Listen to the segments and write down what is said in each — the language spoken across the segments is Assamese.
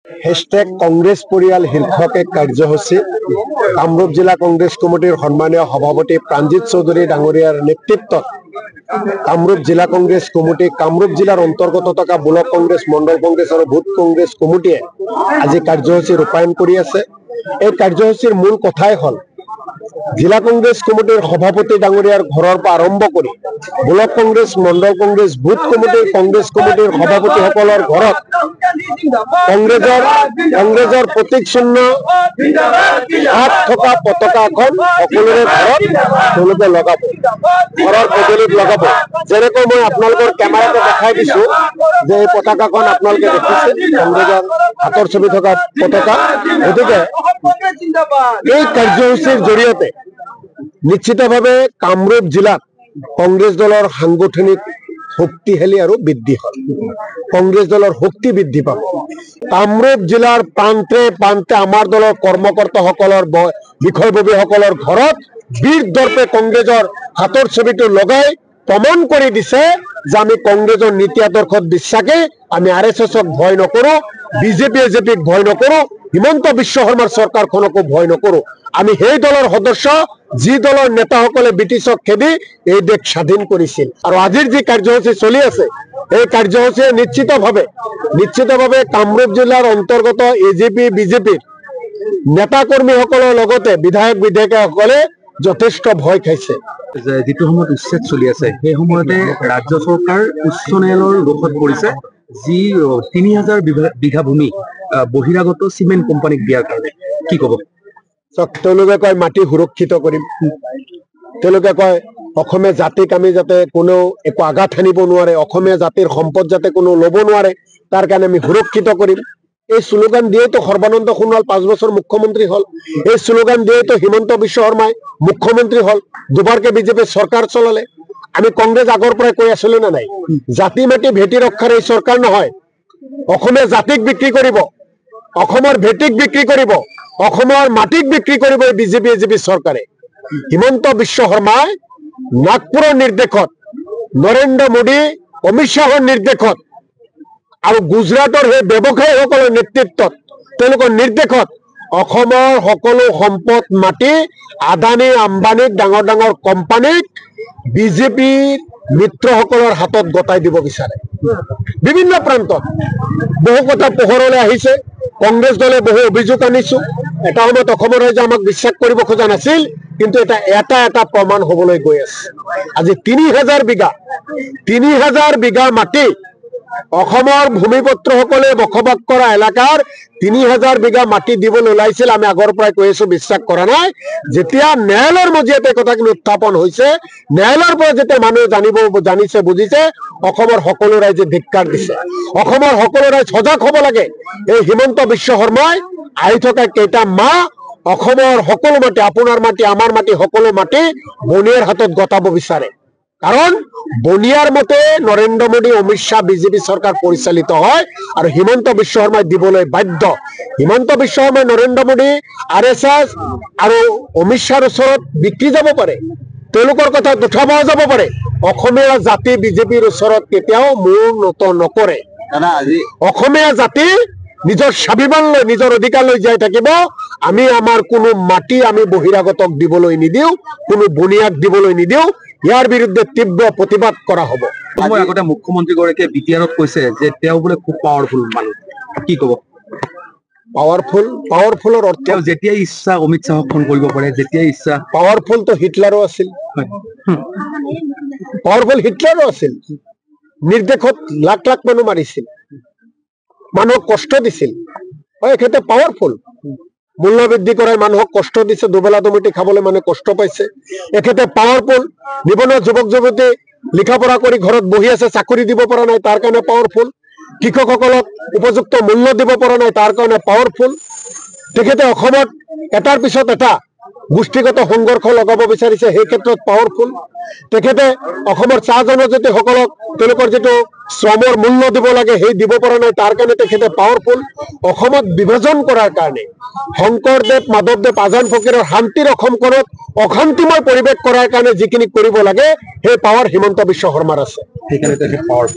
হেশটেগ কংগ্ৰেছ পৰিয়াল শীৰ্ষক এক কাৰ্যসূচী কামৰূপ জিলা কংগ্ৰেছ কমিটিৰ সন্মানীয় সভাপতি প্ৰাণজিৎ চৌধুৰী ডাঙৰীয়াৰ নেতৃত্বত কামৰূপ জিলা কংগ্ৰেছ কমিটি কামৰূপ জিলাৰ অন্তৰ্গত থকা ব্লক কংগ্ৰেছ মণ্ডল কংগ্ৰেছ আৰু বুথ কংগ্ৰেছ কমিটিয়ে আজি কাৰ্যসূচী ৰূপায়ণ কৰি আছে। এই কাৰ্যসূচীৰ মূল কথাই হ'ল জিলা কংগ্ৰেছ কমিটিৰ সভাপতি ডাঙৰীয়াৰ ঘৰৰ পৰা আৰম্ভ কৰি ব্লক কংগ্ৰেছ মণ্ডল কংগ্ৰেছ বুথ কমিটিৰ কংগ্ৰেছ কমিটিৰ সভাপতিসকলৰ ঘৰত কংগ্ৰেছৰ প্ৰতীক চিহ্ন হাত থকা পতাকা এখন সকলোৰে ঘৰত তেওঁলোকে লগাব, ঘৰৰ পদূলিত লগাব। যেনেকৈ মই আপোনালোকৰ কেমেৰাতে দেখাই দিছো যে এই পতাকাখন আপোনালোকে দেখিছে, কংগ্ৰেছৰ হাতৰ ছবি থকা পতাকা। গতিকে এই কাৰ্যসূচীৰ জৰিয়তে নিশ্চিতভাৱে কামৰূপ জিলাত কংগ্ৰেছ দলৰ সাংগঠনিক শক্তিশালী আৰু বৃদ্ধি হয়, কংগ্ৰেছ দলৰ শক্তি বৃদ্ধি পাব। কামৰূপ জিলাৰ প্ৰান্তে প্ৰান্তে আমাৰ দলৰ কৰ্মকৰ্তাসকলৰ বিষয়ববীসকলৰ ঘৰত বীৰ দৰ্পে কংগ্ৰেছৰ হাতৰ ছবিটো লগাই প্ৰমাণ কৰি দিছে যে আমি কংগ্ৰেছৰ নীতি আদৰ্শত বিশ্বাসী, আমি RSSক ভয় নকৰো, বিজেপি এজেপিক ভয় নকৰো, হিমন্ত বিশ্ব শৰ্মাৰ চৰকাৰখনকো ভয় নকৰো। আমি সেই দলৰ সদস্য যি দলৰ নেতাসকলে ব্ৰিটিছক খেদি এই দেশ স্বাধীন কৰিছিল। আৰু আজিৰ যি কাৰ্যসূচী চলি আছে এই কাৰ্যসূচীয়ে নিশ্চিতভাৱে কামৰূপ জিলাৰ অন্তৰ্গত এজেপি বিজেপিৰ নেতা কৰ্মীসকলৰ লগতে বিধায়ক বিধায়িকাসকলে যথেষ্ট ভয় খাইছে। যিটো সময়ত উচ্ছেদ চলি আছে সেই সময়তে ৰাজ্য চৰকাৰ উচ্চ ন্যায়ালয়ৰ ৰোষত পৰিছে, যি 3000 বিঘা ভূমি বহিৰাগত চিমেণ্ট কোম্পানীক দিয়াৰ কাৰণে। কি ক'ব? তেওঁলোকে কয় মাটি সুৰক্ষিত কৰিম, তেওঁলোকে কয় অসমীয়া জাতিক আমি যাতে কোনেও একো আঘাত সানিব নোৱাৰে, অসমীয়া জাতিৰ সম্পদ যাতে কোনো ল'ব নোৱাৰে তাৰ কাৰণে আমি সুৰক্ষিত কৰিম। এই শ্লোগান দিয়েতো সৰ্বানন্দ সোণোৱাল 5 বছৰ মুখ্যমন্ত্ৰী হল, এই শ্লোগান দিয়েতো হিমন্ত বিশ্ব শৰ্মাই মুখ্যমন্ত্ৰী হল, দুবাৰকে বিজেপি চৰকাৰ চলালে। আমি কংগ্ৰেছ আগৰ পৰাই কৈ আছিলো নে নাই, জাতি মাটি ভেটি ৰক্ষাৰ এই চৰকাৰ নহয়, অসমীয়া জাতিক বিক্ৰী কৰিব, অসমৰ ভেটিক বিক্ৰী কৰিব, অসমৰ মাটিক বিক্ৰী কৰিব এই বিজেপি এজেপি চৰকাৰে। হিমন্ত বিশ্ব শৰ্মাই নাগপুৰৰ নিৰ্দেশত, নৰেন্দ্ৰ মোদী অমিত শ্বাহৰ নিৰ্দেশত আৰু গুজৰাটৰ সেই ব্যৱসায়ীসকলৰ নেতৃত্বত তেওঁলোকৰ নিৰ্দেশত অসমৰ সকলো সম্পদ মাটি আদানী আম্বানীক ডাঙৰ ডাঙৰ কোম্পানীক বিজেপিৰ মিত্ৰসকলৰ হাতত গতাই দিব বিচাৰে। বিভিন্ন প্ৰান্তত বহু কথা পোহৰলৈ আহিছে, কংগ্ৰেছ দলে বহু অভিযোগ আনিছো। এটা সময়ত অসমৰ ৰাইজে আমাক বিশ্বাস কৰিব খোজা নাছিল, কিন্তু এটা প্ৰমাণ হবলৈ গৈ আছে। আজি 3000 বিঘা মাটি অসমৰ ভূমিপত্ৰসকলে বসবাস কৰা এলেকাৰ 3000 বিঘা মাটি দিবলৈ ওলাইছিল। আমি আগৰ পৰাই কৈ আছো, বিশ্বাস কৰা নাই। যেতিয়া ন্যায়ালয়ৰ মজিয়াতে কথাখিনি উত্থাপন হৈছে, ন্যায়ালয়ৰ পৰা যেতিয়া মানুহে জানিছে বুজিছে, অসমৰ সকলো ৰাইজে ধিক্কাৰ দিছে। অসমৰ সকলো ৰাইজ সজাগ হ'ব লাগে। এই হিমন্ত বিশ্ব শৰ্মাই আহি থকা কেইটা মাহ অসমৰ সকলো মাটি, আপোনাৰ মাটি আমাৰ মাটি সকলো মাটি বনিয়াৰ হাতত গতাব বিচাৰে। কাৰণ বনিয়াৰ মতে নৰেন্দ্ৰ মোদী অমিত শ্বাহ বিজেপি চৰকাৰ পৰিচালিত হয় আৰু হিমন্ত বিশ্ব শৰ্মাই দিবলৈ বাধ্য। হিমন্ত বিশ্ব শৰ্মাই নৰেন্দ্ৰ মোদী RSS আৰু অমিত শ্বাহৰ ওচৰত বিক্ৰী যাব পাৰে, তেওঁলোকৰ কথা উঠাব যাব পাৰে। অসমীয়া জাতি বিজেপিৰ ওচৰত কেতিয়াও মূৰ নত নকৰে। অসমীয়া জাতি নিজৰ স্বাভিমান লৈ, নিজৰ অধিকাৰ লৈ জীয়াই থাকিব। আমি আমাৰ কোনো মাটি আমি বহিৰাগতক দিবলৈ নিদিওঁ, কোনো বনিয়াক দিবলৈ নিদিওঁ। ইয়াৰ বিৰুদ্ধে তীব্ৰ প্ৰতিবাদ কৰা হ'ব। মই আগতে মুখ্যমন্ত্ৰীগৰাকীয়ে BTRত কৈছে যে তেওঁ বোলে খুব পাৱাৰফুল মানুহ। কি ক'ব? পাৱাৰফুলৰ অৰ্থ যেতিয়াই ইচ্ছা অমিত শ্বাহক ফোন কৰিব পাৰে, যেতিয়াই ইচ্ছা। পাৱাৰফুল তো হিটলাৰো আছিল, পাৱাৰফুল হিটলাৰো আছিল। নিৰ্দেশত লাখ লাখ মানুহ মাৰিছিল, মানুহক কষ্ট দিছিল। হয়, এখেতে পাৱাৰফুল। মূল্য বৃদ্ধি কৰাই মানুহক কষ্ট দিছে, দুবেলা দুমুঠি খাবলৈ মানুহে কষ্ট পাইছে। এখেতে পাৱাৰফুল। নিবনুৱা যুৱক যুৱতী লিখা পঢ়া কৰি ঘৰত বহি আছে, চাকৰি দিব পৰা নাই, তাৰ কাৰণে পাৱাৰফুল। কৃষকসকলক উপযুক্ত মূল্য দিব পৰা নাই, তাৰ কাৰণে পাৱাৰফুল। তেখেতে অসমত এটাৰ পিছত এটা গোষ্ঠীগত সংঘৰ্ষ লগাব বিচাৰিছে, সেই ক্ষেত্ৰত পাৱাৰফুল। তেখেতে অসমৰ চাহ জনজাতিসকলক তেওঁলোকৰ যিটো শ্ৰমৰ মূল্য দিব লাগে সেই দিব পৰা নাই, তাৰ কাৰণে তেখেতে পাৱাৰফুল। অসমত বিভাজন কৰাৰ কাৰণে শংকৰদেৱ মাধৱদেৱ আজান ফকীৰৰ শান্তিৰ অসমখনত অশান্তিময় পৰিৱেশ কৰাৰ কাৰণে যিখিনি কৰিব লাগে সেই পাৱাৰ হিমন্ত বিশ্ব শৰ্মাৰ আছে,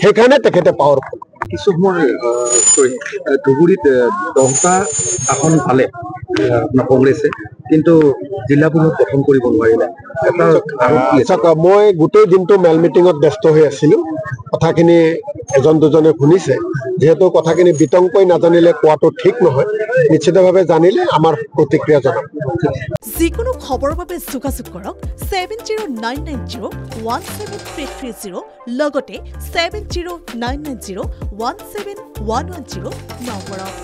সেইকাৰণে তেখেতে পাৱাৰফুল। কিছু সময় ধুবুৰীত 10টা আসন পালে আপোনাৰ কংগ্ৰেছে, কিন্তু জিলা পৰিষদ গঠন কৰিব নোৱাৰিলে। এটা কাৰণ কি আছে? চাওক, মই গোটেই দিনটো মেল মিটিঙত ব্যস্ত হৈ আছিলো। কথাখিনি এজন দুজনে শুনিছে, যিহেতু কথাখিনি বিতংকৈ নাজানিলে কোৱাটো ঠিক নহয়। নিশ্চিতভাৱে জানিলে আমাৰ প্ৰতিক্ৰিয়া জনাম। যিকোনো খবৰৰ বাবে যোগাযোগ কৰক 7099017330 লগতে 7099017110 নম্বৰত।